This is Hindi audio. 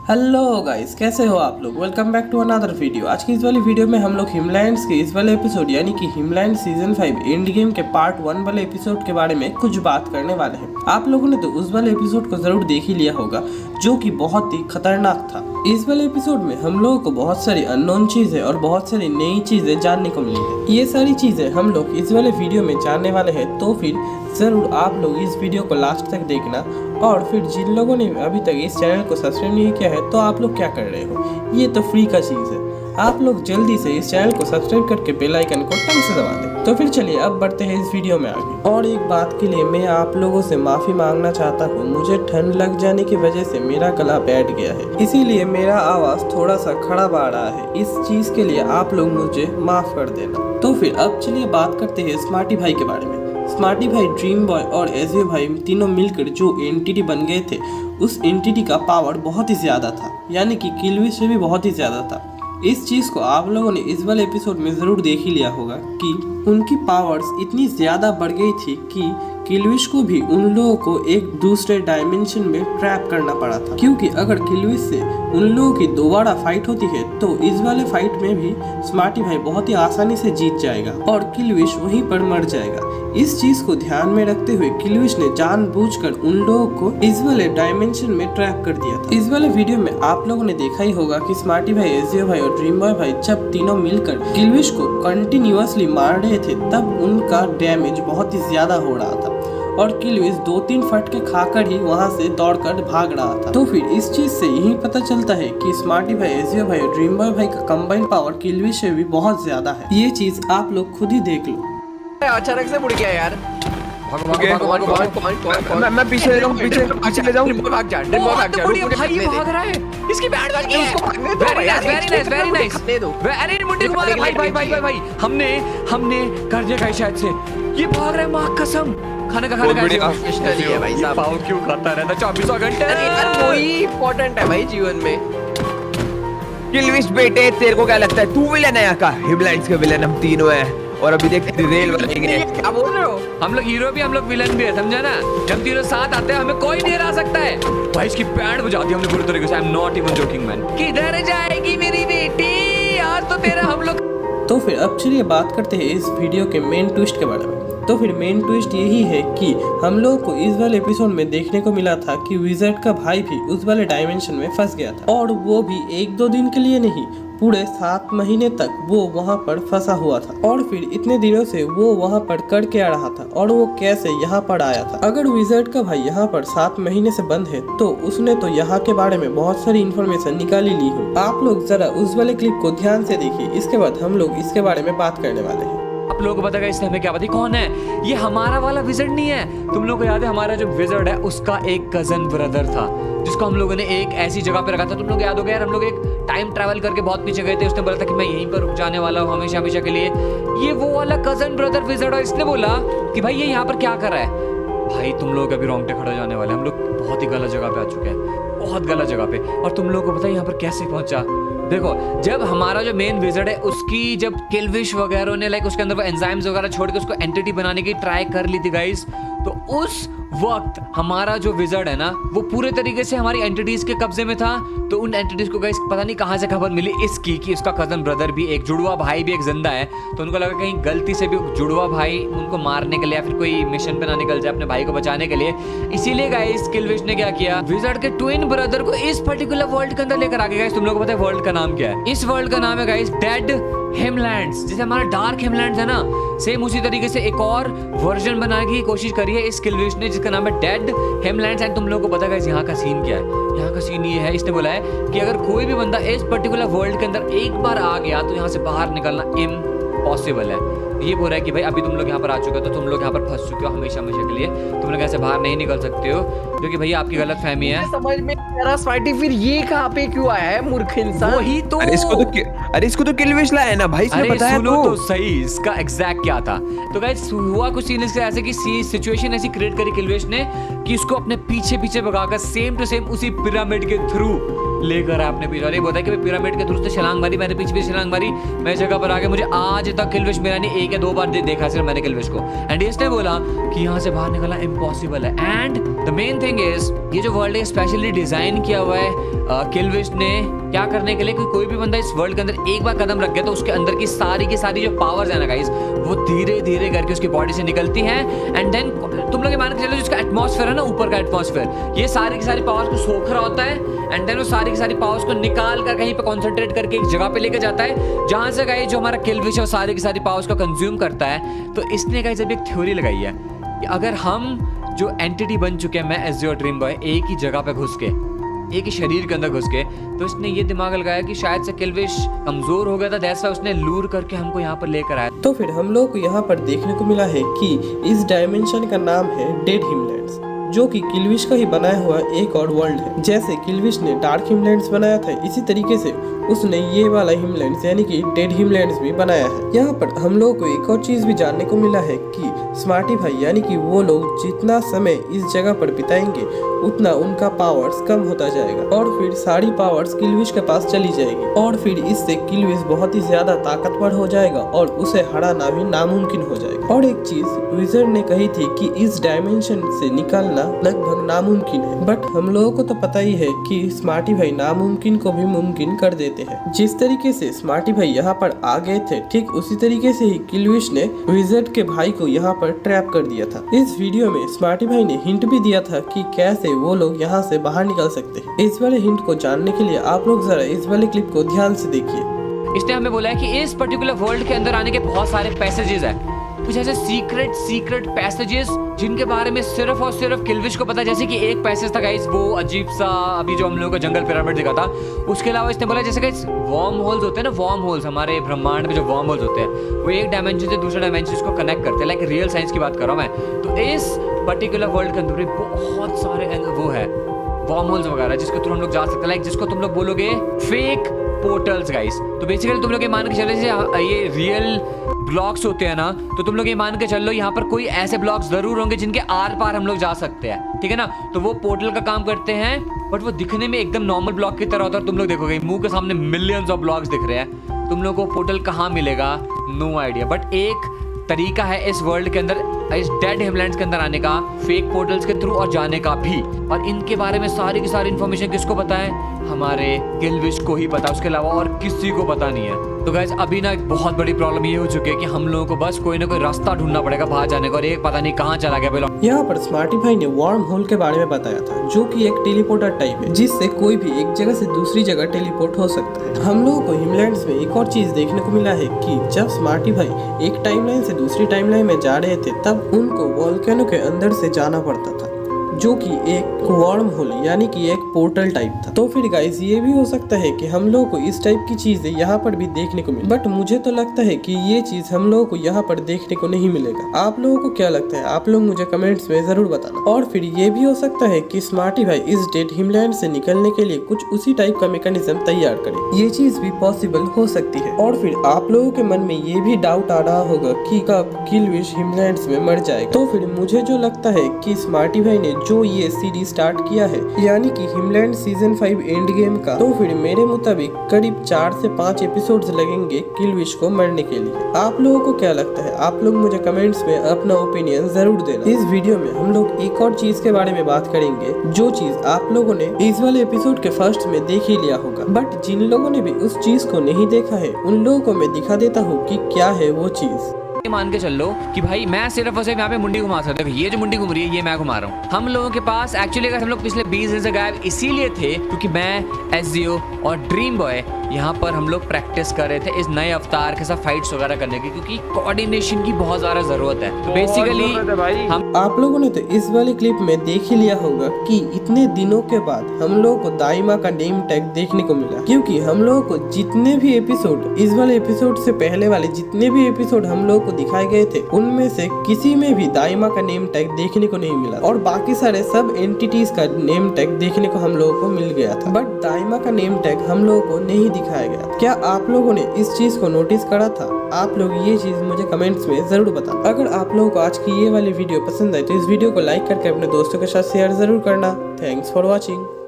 हेलो गाइस, कैसे हो आप लोग। Welcome back to another video. आज की इस वाली वीडियो में हम लोग हिमलैंड्स के इस वाले एपिसोड यानी कि हिमलैंड सीजन 5 एंड गेम के पार्ट 1 वाले एपिसोड के बारे में कुछ बात करने वाले हैं। आप लोगों ने तो उस वाले एपिसोड को जरूर देख ही लिया होगा जो कि बहुत ही खतरनाक था। इस वाले एपिसोड में हम लोगों को बहुत सारी अननोन चीजें और बहुत सारी नई चीजें जानने को मिली है। ये सारी चीजें हम लोग इस वाले वीडियो में जानने वाले हैं, तो फिर जरूर आप लोग इस वीडियो को लास्ट तक देखना। और फिर जिन लोगों ने अभी तक इस चैनल को सब्सक्राइब नहीं किया है तो आप लोग क्या कर रहे हो, ये तो फ्री का चीज़ है। आप लोग जल्दी से इस चैनल को सब्सक्राइब करके बेल आइकन को टंग से दबा दें। तो फिर चलिए अब बढ़ते हैं इस वीडियो में आगे। और एक बात के लिए मैं आप लोगों से माफ़ी मांगना चाहता हूँ। मुझे ठंड लग जाने की वजह से मेरा गला बैठ गया है, इसीलिए मेरा आवाज़ थोड़ा सा खराब आ रहा है। इस चीज़ के लिए आप लोग मुझे माफ़ कर देना। तो फिर अब चलिए बात करते हैं स्मार्टी भाई के बारे में। स्मार्टी भाई, ड्रीम बॉय और एजियो भाई तीनों मिलकर जो एंटिटी बन गए थे, उस एंटिटी का पावर बहुत ही ज़्यादा था, यानी कि किलविश से भी बहुत ही ज़्यादा था। इस चीज़ को आप लोगों ने इस वाले एपिसोड में ज़रूर देख ही लिया होगा कि उनकी पावर्स इतनी ज़्यादा बढ़ गई थी कि किलविश को भी उन लोगों को एक दूसरे डायमेंशन में ट्रैप करना पड़ा था। क्योंकि अगर किलविश से उन लोगों की दोबारा फाइट होती है तो इस वाले फाइट में भी स्मार्टी भाई बहुत ही आसानी से जीत जाएगा और किलविश वहीं पर मर जाएगा। इस चीज को ध्यान में रखते हुए किलविश ने जानबूझकर उन लोगों को इस वाले डायमेंशन में ट्रैप कर दिया था। इस वाले वीडियो में आप लोगों ने देखा ही होगा कि स्मार्टी भाई, एजियो भाई और ड्रीम बॉय भाई जब तीनों मिलकर किलविश को कंटिन्यूअसली मार रहे थे तब उनका डैमेज बहुत ही ज्यादा हो रहा था और किलविश 2-3 फटके खाकर ही वहां से दौड़कर भाग रहा था। तो फिर इस चीज से यही पता चलता है कि स्मार्टी भाई, एजियो भाई और ड्रीम बॉय भाई का कंबाइंड पावर किलविश से भी बहुत ज्यादा है। ये चीज आप लोग खुद ही देख लो। अचानक से मुड़ गया यार। मैं पीछे ले जाऊं, पीछे ले जाऊं। भाग जा, भाग जा। भाई ये भाग रहा है, इसकी बैंड बज गई। Very nice. अरे मुंडे घुमा रहा है भाई। हमने कर दिया गाइस शायद से। ये भाग रहा है, मां कसम। खाने का है भाई साहब। पाव क्यों खाता रहता 24 घंटे? यार वही इंपॉर्टेंट है भाई जीवन में। किलविश बेटे, तेरे को क्या लगता है तू विलन है यहाँ का? हिमलैंड्स के विलन हम तीनों हैं और अभी देख रेल बनेंगे। क्या बोल रहे हो? हम लोग हीरो भी, हम लोग विलन भी है, समझा ना? जब तीनों साथ आते हैं हमें कोई नहीं हरा सकता है। भाई इसकी बैंड बजा दी हमने पूरी तरीके से। I am not even joking man. किधर जाएगी मेरी बेटी? आज तो तेरा हम लोग। तो फिर अब चलिए बात करते हैं इस वीडियो के मेन ट्विस्ट के बारे में। तो फिर मेन ट्विस्ट यही है कि हम लोगों को इस वाले एपिसोड में देखने को मिला था कि विज़ार्ड का भाई भी उस वाले डायमेंशन में फंस गया था, और वो भी 1-2 दिन के लिए नहीं, पूरे 7 महीने तक वो वहाँ पर फंसा हुआ था। और फिर इतने दिनों से वो वहाँ पर कर के आ रहा था और वो कैसे यहाँ पर आया था। अगर विज़ार्ड का भाई यहाँ पर 7 महीने से बंद है तो उसने तो यहाँ के बारे में बहुत सारी इन्फॉर्मेशन निकाली ली हो। आप लोग जरा उस वाले क्लिप को ध्यान से देखिए, इसके बाद हम लोग इसके बारे में बात करने वाले हैं। आप लोगों को पता है इसने हमें क्या पता कौन है? ये हमारा वाला विज़ार्ड नहीं है। तुम लोगों को याद है हमारा जो विज़ार्ड है उसका एक कजन ब्रदर था जिसको हम लोगों ने एक ऐसी जगह पे रखा था। तुम लोग याद हो गया यार, हम लोग एक टाइम ट्रैवल करके बहुत पीछे गए थे। उसने बोला था कि मैं यहीं पर रुक जाने वाला हूँ हमेशा हमेशा के लिए। ये वो वाला कजन ब्रदर विज़ार्ड है। इसने बोला कि भाई ये यहाँ पर क्या कर रहा है। भाई तुम लोग अभी रोंगटे खड़े जाने वाले। हम लोग बहुत ही गलत जगह पे आ चुके हैं, बहुत गलत जगह पे। और तुम लोगों को पता है यहाँ पर कैसे पहुंचा? देखो, जब हमारा जो मेन विज़ार्ड है उसकी जब किलविश वगैरह ने लाइक उसके अंदर वो एंजाइम्स वगैरह छोड़ के उसको एंटिटी बनाने की ट्राई कर ली थी गाइस, तो उस वक्त हमारा जो विज़ार्ड है ना वो पूरे तरीके से हमारी एंटिटीज के कब्जे में था। तो उन एंटिटीज को गाइस पता नहीं कहाँ से खबर मिली इसकी कि उसका कजन ब्रदर भी, एक जुड़वा भाई भी एक जिंदा है। तो उनको लगा कहीं गलती से भी जुड़वा भाई उनको मारने के लिए या फिर कोई मिशन पे ना निकल जाए अपने भाई को बचाने के लिए। इसीलिए गाइस किलविश ने क्या किया, विज़ार्ड के ट्विन ब्रदर को इस पर्टिकुलर वर्ल्ड के अंदर लेकर आ गए। गाइस तुम लोगों को पता है वर्ल्ड का नाम क्या है? इस वर्ल्ड का नाम है गाइस डेड हिमलैंड्स। जैसे हमारा डार्क हिमलैंड्स है ना, सेम उसी तरीके से एक और वर्जन बनाने की कोशिश करी है इस किलविश ने जिसका नाम है डेड हिमलैंड्स। एंड तुम लोगों को पता है यहाँ का सीन क्या है? यहाँ का सीन ये है, इसने बोला है कि अगर कोई भी बंदा इस पर्टिकुलर वर्ल्ड के अंदर एक बार आ गया तो यहाँ से बाहर निकलना इम्पॉसिबल है। ये बोल रहा है कि भाई अभी तुम लोग यहाँ पर आ चुके हो तो तुम लोग यहाँ पर फंस चुके हो हमेशा हमेशा के लिए, तुम लोग ऐसे बाहर नहीं निकल सकते हो, जो कि भैया आपकी गलत फहमी है। समझ में मेरा स्मार्टी फिर ये कहाँ पे क्यों आया है मूर्ख इंसान? वही तो। अरे इसको तो किलविश लाया है ना भाई, इसने बताया तो सही इसका एग्जैक्ट क्या था। तो गाइस हुआ कुछ सीन इसके ऐसे कि सिचुएशन ऐसी क्रिएट करी किलविश ने कि उसको अपने पीछे पीछे भगाकर सेम टू सेम उसी पिरामिड के थ्रू लेकर आया अपने पीछे और ये बोलता है कि पिरामिड के थ्रू से छलांग मारी, मैंने पीछे छलांग मारी, मैं जगह पर आ गया। मुझे आज तक किलविश मिला नहीं, 1 या 2 बार देखा सिर्फ मैंने किलविश को। एंड इसने बोला कि यहाँ से बाहर निकलना इम्पॉसिबल है। And the main thing is ये जो वर्ल्ड है स्पेशली डिजाइन किया हुआ है किलविश ने क्या करने के लिए कि कोई भी बंदा इस वर्ल्ड के अंदर एक बार कदम रख गया तो उसके अंदर की सारी जो पावर्स है ना गाइस, वो धीरे धीरे करके उसकी बॉडी से निकलती हैं। एंड देन तुम लोग ये मान के चलो जिसका एटमॉस्फेयर है ना, ऊपर का एटमॉस्फेयर, ये सारी की सारी पावर्स को सोख रहा होता है। एंड देन वो सारी की सारी पावर्स को निकाल कर कहीं पे कॉन्सेंट्रेट करके एक जगह पे लेके जाता है, जहां से गाइस जो हमारा किलविश है वो सारी की सारी पावर्स को कंज्यूम करता है। तो इसने गाइस अभी एक थ्योरी लगाई है कि अगर हम जो एंटिटी बन चुके हैं, मैं एज़्योर ड्रीम बॉय, एक ही जगह पे घुस के, एक ही शरीर के अंदर घुस के, तो इसने ये दिमाग लगाया कि शायद से किलविश कमजोर हो गया था, जैसा उसने लूर करके हमको यहाँ पर लेकर आया। तो फिर हम लोग को यहाँ पर देखने को मिला है कि इस डायमेंशन का नाम है डेड हिमलैंड्स, जो कि किलविश का ही बनाया हुआ एक और वर्ल्ड है। जैसे किलविश ने डार्क हिमलैंड्स बनाया था, इसी तरीके से उसने ये वाला हिमलैंड्स यानी कि डेड हिमलैंड्स भी बनाया है। यहाँ पर हम लोग को एक और चीज भी जानने को मिला है कि स्मार्टी भाई यानी कि वो लोग जितना समय इस जगह पर बिताएंगे उतना उनका पावर्स कम होता जाएगा और फिर सारी पावर्स किलविश के पास चली जाएगी और फिर इससे किलविश बहुत ही ज्यादा ताकतवर हो जाएगा और उसे हराना भी नामुमकिन हो जाएगा। और एक चीज विजर्ड ने कही थी कि इस डायमेंशन से निकलना लगभग नामुमकिन है, बट हम लोगों को तो पता ही है कि स्मार्टी भाई नामुमकिन को भी मुमकिन कर देते हैं। जिस तरीके से स्मार्टी भाई यहाँ पर आ गए थे, ठीक उसी तरीके से ही किलविश ने विजर्ड के भाई को यहाँ पर ट्रैप कर दिया था। इस वीडियो में स्मार्टी भाई ने हिंट भी दिया था कि कैसे वो लोग यहाँ से बाहर निकल सकते हैं। इस वाले हिंट को जानने के लिए आप लोग जरा इस वाले क्लिप को ध्यान से देखिए। इसने हमें बोला है कि इस पर्टिकुलर वर्ल्ड के अंदर आने के बहुत सारे पैसेजेस है, कुछ ऐसे सीक्रेट पैसेजेस जिनके बारे में सिर्फ और सिर्फ किलविश को पता है। जैसे कि एक पैसेज था गाइस, वो अजीब सा अभी जो हम लोगों का जंगल पिरामिड दिखा था, उसके अलावा इसने बोला जैसे गाइस वार्म होल्स होते हैं ना, वार्म होल्स हमारे ब्रह्मांड में जो वार्म होल्स होते हैं वो एक डायमेंशन से दूसरे डायमेंशन को कनेक्ट करते हैं, लाइक रियल साइंस की बात कर रहा हूँ मैं। तो इस पर्टिकुलर वर्ल्ड के अंदर बहुत सारे वो है वार्म होल्स वगैरह जिसके थ्रू हम लोग जा सकते हैं, लाइक जिसको तुम लोग बोलोगे फेक पोर्टल्स गाइस। तो बेसिकली तुम लोग ये मान के चलो जैसे ये रियल ब्लॉक्स होते हैं ना, तो तुम लोग ये मान के चल लो यहाँ पर कोई ऐसे ब्लॉक्स जरूर होंगे जिनके आर पार हम लोग जा सकते हैं, ठीक है ना। तो वो पोर्टल का काम करते हैं, बट वो दिखने में एकदम नॉर्मल ब्लॉक की तरह होता है। तुम लोग देखोगे मुंह के सामने मिलियंस ऑफ ब्लॉक्स दिख रहे हैं, तुम लोग को पोर्टल कहाँ मिलेगा, नो आइडिया। बट एक तरीका है इस वर्ल्ड के अंदर, इस डेड हिमलैंड्स के अंदर आने का, फेक पोर्टल्स के थ्रू और जाने का भी। और इनके बारे में सारी की सारी इन्फॉर्मेशन किसको पता है, हमारे किलविश को ही पता, उसके अलावा और किसी को पता नहीं है। तो गाइस अभी ना एक बहुत बड़ी प्रॉब्लम ये हो चुकी है कि हम लोगों को बस कोई ना कोई रास्ता ढूंढना पड़ेगा बाहर जाने का, और एक पता नहीं कहाँ चला गया पहले। यहाँ पर स्मार्टी भाई ने वार्म होल के बारे में बताया था, जो कि एक टेलीपोर्टर टाइप है जिससे कोई भी एक जगह से दूसरी जगह टेलीपोर्ट हो सकता है। हम लोगों को हिमलैंड्स में एक और चीज देखने को मिला है कि जब स्मार्टी भाई एक टाइमलाइन से दूसरी टाइमलाइन में जा रहे थे, तब उनको वोल्केनो के अंदर से जाना पड़ता था, जो कि एक वार्म होल यानी कि एक पोर्टल टाइप था। तो फिर गाइस ये भी हो सकता है कि हम लोगों को इस टाइप की चीजें यहाँ पर भी देखने को मिले, बट मुझे तो लगता है कि ये चीज हम लोगों को यहाँ पर देखने को नहीं मिलेगा। आप लोगों को क्या लगता है, आप लोग मुझे कमेंट्स में जरूर बताना। और फिर ये भी हो सकता है कि स्मार्टी भाई इस डेड हिमलैंड से निकलने के लिए कुछ उसी टाइप का मैकेनिज्म तैयार करे, ये चीज भी पॉसिबल हो सकती है। और फिर आप लोगों के मन में ये भी डाउट आ रहा होगा कि कब किलविश हिमलैंड्स में मर जाएगा। तो फिर मुझे जो लगता है कि स्मार्टी भाई ने जो ये सीरीज स्टार्ट किया है यानी कि हिमलैंड सीजन 5 एंड गेम का, तो फिर मेरे मुताबिक करीब 4 से 5 एपिसोड्स लगेंगे किलविश को मरने के लिए। आप लोगों को क्या लगता है, आप लोग मुझे कमेंट्स में अपना ओपिनियन जरूर देना। इस वीडियो में हम लोग एक और चीज के बारे में बात करेंगे, जो चीज आप लोगों ने इस वाले एपिसोड के फर्स्ट में देख ही लिया होगा, बट जिन लोगों ने भी उस चीज को नहीं देखा है उन लोगों को मैं दिखा देता हूँ कि क्या है वो चीज। मान के चल लो कि भाई मैं सिर्फ और सिर्फ यहाँ पे मुंडी घुमा सकता हूँ, ये जो मुंडी घूम रही है ये मैं घुमा रहा हूँ। हम लोगों के पास एक्चुअली अगर हम लोग पिछले 20 दिन से गायब इसीलिए थे क्योंकि मैं एसजीओ और ड्रीम बॉय यहाँ पर हम लोग प्रैक्टिस कर रहे थे इस नए अवतार के साथ फाइट्स वगैरह करने की, क्योंकि कोऑर्डिनेशन की बहुत ज्यादा जरूरत है। तो बेसिकली हम आप लोगों ने तो इस वाले क्लिप में देख ही लिया होगा कि इतने दिनों के बाद हम लोगों को दाइमा का नेम टैग देखने को मिला, क्योंकि हम लोगों को जितने भी एपिसोड इस वाले एपिसोड से पहले वाले जितने भी एपिसोड हम लोगों को दिखाए गए थे उनमें से किसी में भी दाइमा का नेम टैग देखने को नहीं मिला, और बाकी सारे सब एंटिटीज का नेम टैग देखने को हम लोगों को मिल गया था, बट दाइमा का नेम टैग हम लोगों को नहीं दिखाया गया था। क्या आप लोगों ने इस चीज को नोटिस करा था? आप लोग ये चीज मुझे कमेंट्स में जरूर बताना। अगर आप लोगों को आज की ये वाली वीडियो पसंद आए तो इस वीडियो को लाइक करके अपने दोस्तों के साथ शेयर जरूर करना। Thanks for watching.